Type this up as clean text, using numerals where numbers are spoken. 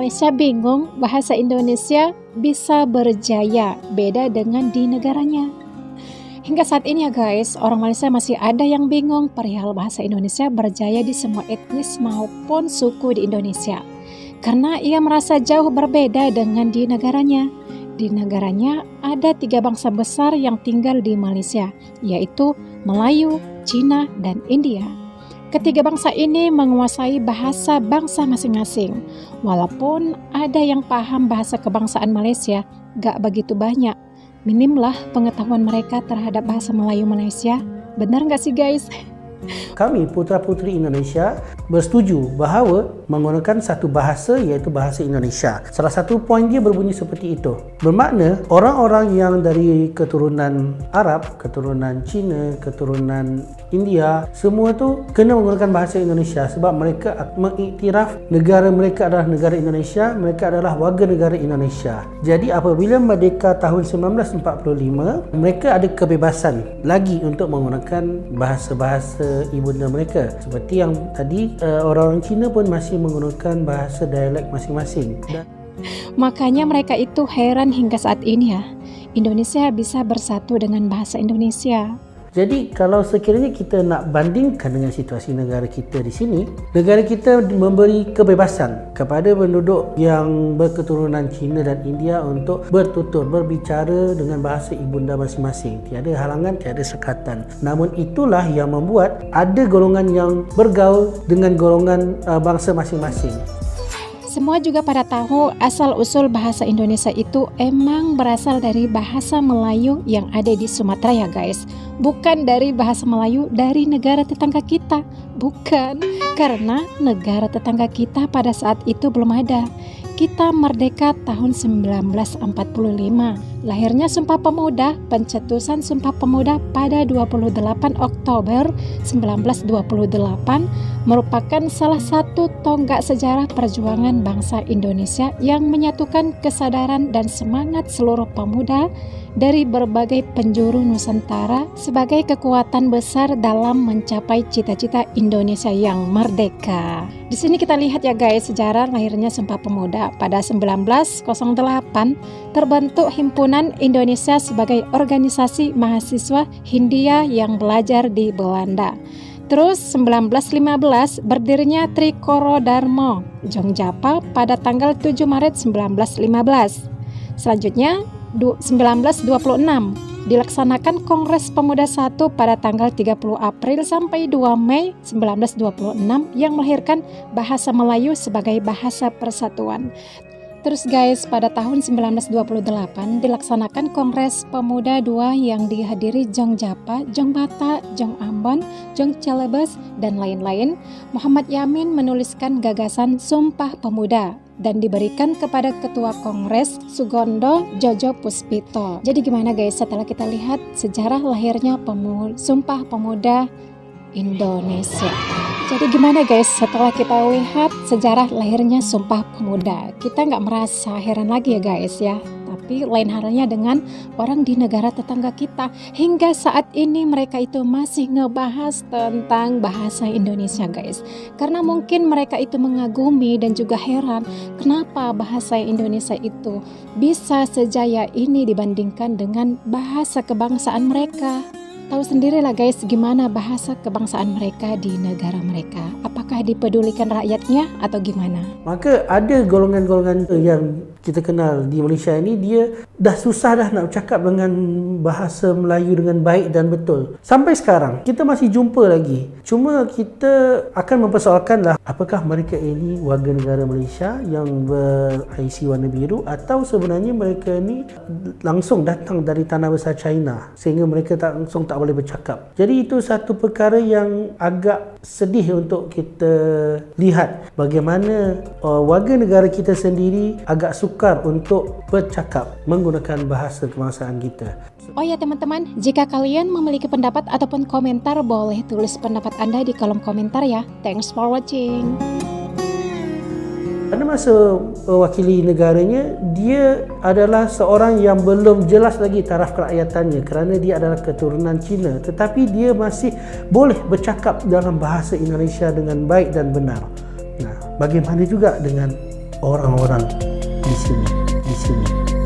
Indonesia bingung bahasa Indonesia bisa berjaya beda dengan di negaranya. Hingga saat ini ya guys, orang Malaysia masih ada yang bingung perihal bahasa Indonesia berjaya di semua etnis maupun suku di Indonesia. Karena ia merasa jauh berbeda dengan di negaranya. Di negaranya ada 3 bangsa besar yang tinggal di Malaysia, yaitu Melayu, Cina, dan India. Ketiga bangsa ini menguasai bahasa bangsa masing-masing. Walaupun ada yang paham bahasa kebangsaan Malaysia, gak begitu banyak. Minimlah pengetahuan mereka terhadap bahasa Melayu Malaysia. Benar gak sih guys? Kami putra-putri Indonesia bersetuju bahawa menggunakan satu bahasa iaitu bahasa Indonesia. Salah satu poin dia berbunyi seperti itu. Bermakna orang-orang yang dari keturunan Arab, keturunan Cina, keturunan India, semua tu kena menggunakan bahasa Indonesia sebab mereka mengiktiraf negara mereka adalah negara Indonesia, mereka adalah warga negara Indonesia. Jadi apabila merdeka tahun 1945, mereka ada kebebasan lagi untuk menggunakan bahasa-bahasa ibunda mereka. Seperti yang tadi orang-orang Cina pun masih menggunakan bahasa dialek masing-masing. Makanya mereka itu heran hingga saat ini ya, Indonesia bisa bersatu dengan bahasa Indonesia. Jadi kalau sekiranya kita nak bandingkan dengan situasi negara kita di sini, negara kita memberi kebebasan kepada penduduk yang berketurunan Cina dan India untuk bertutur, berbicara dengan bahasa ibunda masing-masing. Tiada halangan, tiada sekatan. Namun itulah yang membuat ada golongan yang bergaul dengan golongan bangsa masing-masing. Semua juga pada tahu asal-usul bahasa Indonesia itu emang berasal dari bahasa Melayu yang ada di Sumatera ya guys. Bukan dari bahasa Melayu dari negara tetangga kita. Bukan, karena negara tetangga kita pada saat itu belum ada. Kita merdeka tahun 1945. Lahirnya Sumpah Pemuda, pencetusan Sumpah Pemuda pada 28 Oktober 1928 merupakan salah satu tonggak sejarah perjuangan bangsa Indonesia yang menyatukan kesadaran dan semangat seluruh pemuda dari berbagai penjuru Nusantara sebagai kekuatan besar dalam mencapai cita-cita Indonesia yang merdeka. Di sini kita lihat ya guys, sejarah lahirnya Sumpah Pemuda. Pada 1908 terbentuk Himpunan Indonesia sebagai organisasi mahasiswa Hindia yang belajar di Belanda. Terus 1915 berdirinya Trikoro Dharma Jongjapa pada tanggal 7 Maret 1915. Selanjutnya 1926 dilaksanakan Kongres Pemuda I pada tanggal 30 April sampai 2 Mei 1926 yang melahirkan bahasa Melayu sebagai bahasa persatuan. Terus guys, pada tahun 1928 dilaksanakan Kongres Pemuda II yang dihadiri Jong Japa, Jong Bata, Jong Ambon, Jong Celebes, dan lain-lain. Muhammad Yamin menuliskan gagasan Sumpah Pemuda dan diberikan kepada Ketua Kongres Sugondo Jojo Puspito. Jadi gimana guys setelah kita lihat sejarah lahirnya Sumpah Pemuda Indonesia? Jadi gimana guys setelah kita lihat sejarah lahirnya Sumpah Pemuda? Kita nggak merasa heran lagi ya guys ya. Tapi lain halnya dengan orang di negara tetangga kita. Hingga saat ini mereka itu masih ngebahas tentang bahasa Indonesia guys. Karena mungkin mereka itu mengagumi dan juga heran kenapa bahasa Indonesia itu bisa sejaya ini dibandingkan dengan bahasa kebangsaan mereka. Tahu sendirilah guys gimana bahasa kebangsaan mereka di negara mereka. Apakah dipedulikan rakyatnya atau gimana? Maka ada golongan-golongan yang kita kenal di Malaysia ini, dia dah susah dah nak bercakap dengan bahasa Melayu dengan baik dan betul. Sampai sekarang kita masih jumpa lagi. Cuma kita akan mempersoalkan lah, apakah mereka ini warga negara Malaysia yang ber-IC warna biru atau sebenarnya mereka ini langsung datang dari tanah besar China sehingga mereka langsung tak boleh bercakap. Jadi itu satu perkara yang agak sedih untuk kita lihat bagaimana warga negara kita sendiri agak sukar untuk bercakap menggunakan bahasa kebangsaan kita. Oh ya teman-teman, jika kalian memiliki pendapat ataupun komentar, boleh tulis pendapat Anda di kolom komentar ya. Thanks for watching. Pada masa mewakili negaranya, dia adalah seorang yang belum jelas lagi taraf kerajaatannya kerana dia adalah keturunan Cina, tetapi dia masih boleh bercakap dalam bahasa Indonesia dengan baik dan benar. Nah, bagaimana juga dengan orang-orang di sini.